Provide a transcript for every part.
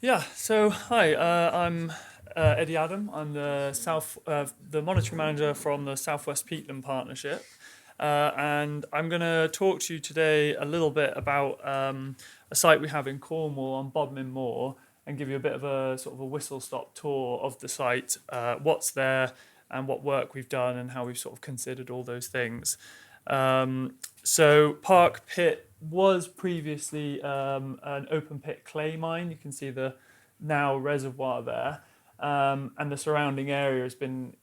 Yeah, so hi, I'm Eddie Adam. I'm the monitoring manager from the South West Peatland Partnership, and I'm going to talk to you today a little bit about a site we have in Cornwall on Bodmin Moor, and give you a bit of a sort of a whistle-stop tour of the site, what's there, and what work we've done, and how we've sort of considered all those things. So Park Pit was previously an open pit clay mine. You can see the now reservoir there, and the surrounding area has been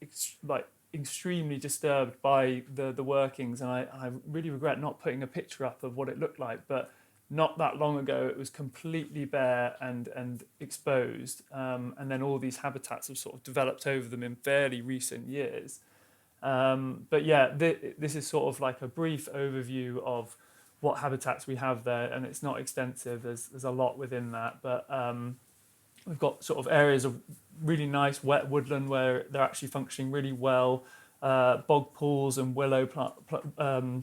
extremely disturbed by the workings. And I really regret not putting a picture up of what it looked like, but not that long ago it was completely bare and exposed, and then all these habitats have sort of developed over them in fairly recent years. But yeah, this is sort of like a brief overview of what habitats we have there, and it's not extensive. There's a lot within that, but we've got sort of areas of really nice wet woodland where they're actually functioning really well. Bog pools and willow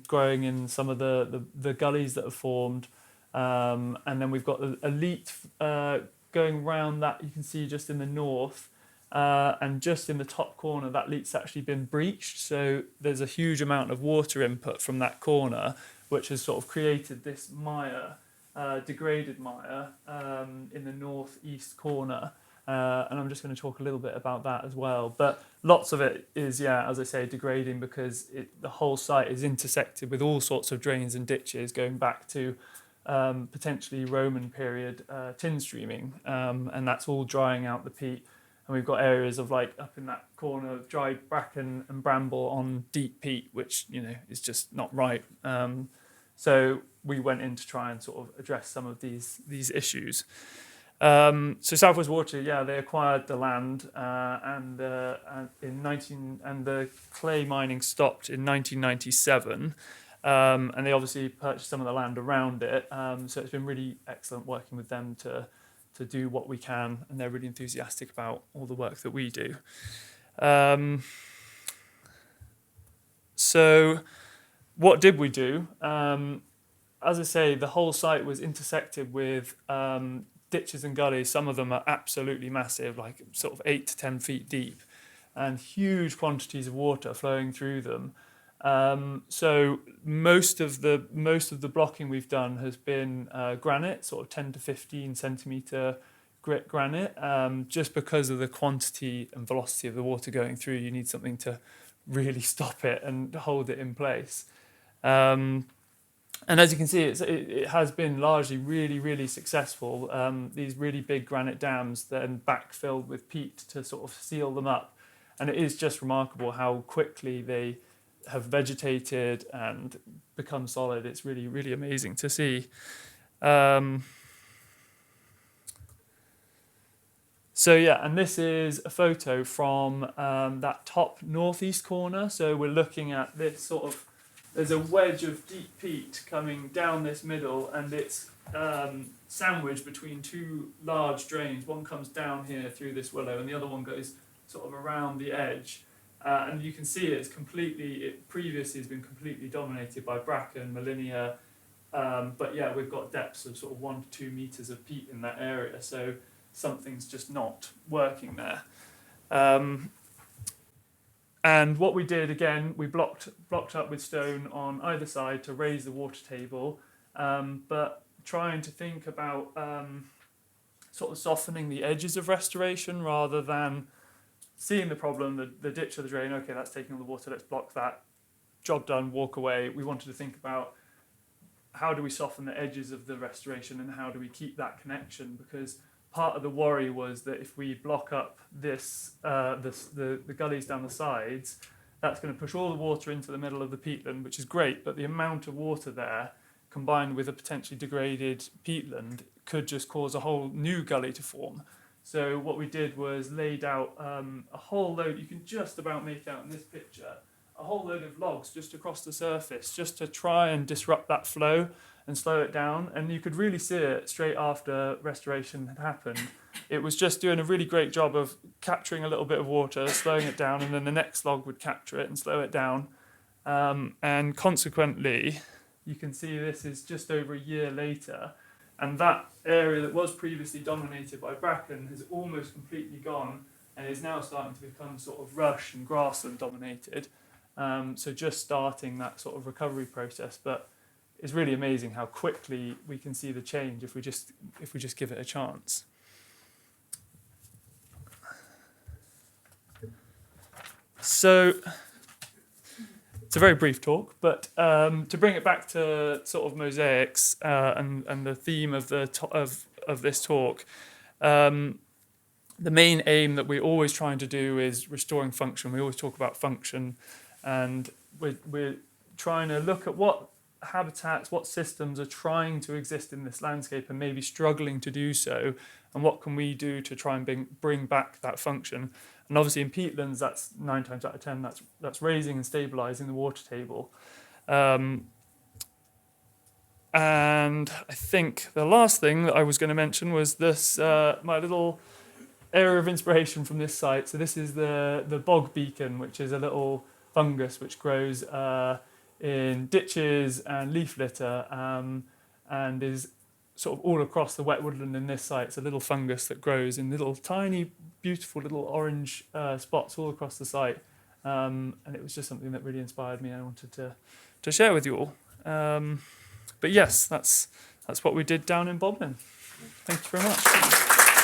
growing in some of the gullies that have formed, and then we've got the elite going round that you can see just in the north. And just in the top corner, that leak's actually been breached. So there's a huge amount of water input from that corner, which has sort of created this mire, degraded mire, in the northeast corner. And I'm just going to talk a little bit about that as well. But lots of it is, yeah, as I say, degrading because the whole site is intersected with all sorts of drains and ditches going back to potentially Roman period tin streaming. And that's all drying out the peat. And we've got areas of like up in that corner of dried bracken and bramble on deep peat, which, is just not right. So we went in to try and sort of address some of these issues. So South West Water, yeah, they acquired the land, and the clay mining stopped in 1997. And they obviously purchased some of the land around it. So it's been really excellent working with them to do what we can, and they're really enthusiastic about all the work that we do. So what did we do? As I say, the whole site was intersected with ditches and gullies. Some of them are absolutely massive, like sort of 8 to 10 feet deep, and huge quantities of water flowing through them. So most of the blocking we've done has been granite, sort of 10 to 15 centimeter grit granite. Just because of the quantity and velocity of the water going through, you need something to really stop it and hold it in place. And as you can see, it has been largely really, really successful. These really big granite dams then backfilled with peat to sort of seal them up. And it is just remarkable how quickly they have vegetated and become solid. It's really, really amazing to see. So yeah, and this is a photo from that top northeast corner. So we're looking at this sort of, there's a wedge of deep peat coming down this middle, and it's sandwiched between two large drains. One comes down here through this willow, and the other one goes sort of around the edge. And you can see it previously has been completely dominated by bracken, Molinia, but yeah, we've got depths of sort of 1 to 2 meters of peat in that area, so something's just not working there. And what we did, again, we blocked up with stone on either side to raise the water table, but trying to think about sort of softening the edges of restoration rather than seeing the problem, the ditch or the drain, okay, that's taking all the water, let's block that, job done, walk away. We wanted to think about how do we soften the edges of the restoration and how do we keep that connection, because part of the worry was that if we block up the gullies down the sides, that's going to push all the water into the middle of the peatland, which is great, but the amount of water there combined with a potentially degraded peatland could just cause a whole new gully to form. So what we did was laid out a whole load, you can just about make out in this picture, a whole load of logs just across the surface, just to try and disrupt that flow and slow it down. And you could really see it straight after restoration had happened. It was just doing a really great job of capturing a little bit of water, slowing it down, and then the next log would capture it and slow it down. And consequently, you can see this is just over a year later, And that area that was previously dominated by bracken has almost completely gone and is now starting to become sort of rush and grassland dominated. So just starting that sort of recovery process, but it's really amazing how quickly we can see the change if we just give it a chance. So it's a very brief talk, but to bring it back to sort of mosaics and the theme of this talk, the main aim that we're always trying to do is restoring function. We always talk about function, and we're trying to look at what habitats, what systems are trying to exist in this landscape and maybe struggling to do so, and what can we do to try and bring back that function. And obviously in peatlands, that's 9 times out of 10, that's raising and stabilising the water table. And I think the last thing that I was going to mention was this, my little area of inspiration from this site. So this is the bog beacon, which is a little fungus which grows in ditches and leaf litter, and is sort of all across the wet woodland in this site. It's a little fungus that grows in little tiny, beautiful little orange spots all across the site. And it was just something that really inspired me and I wanted to share with you all. But yes, that's what we did down in Bodmin. Thank you very much.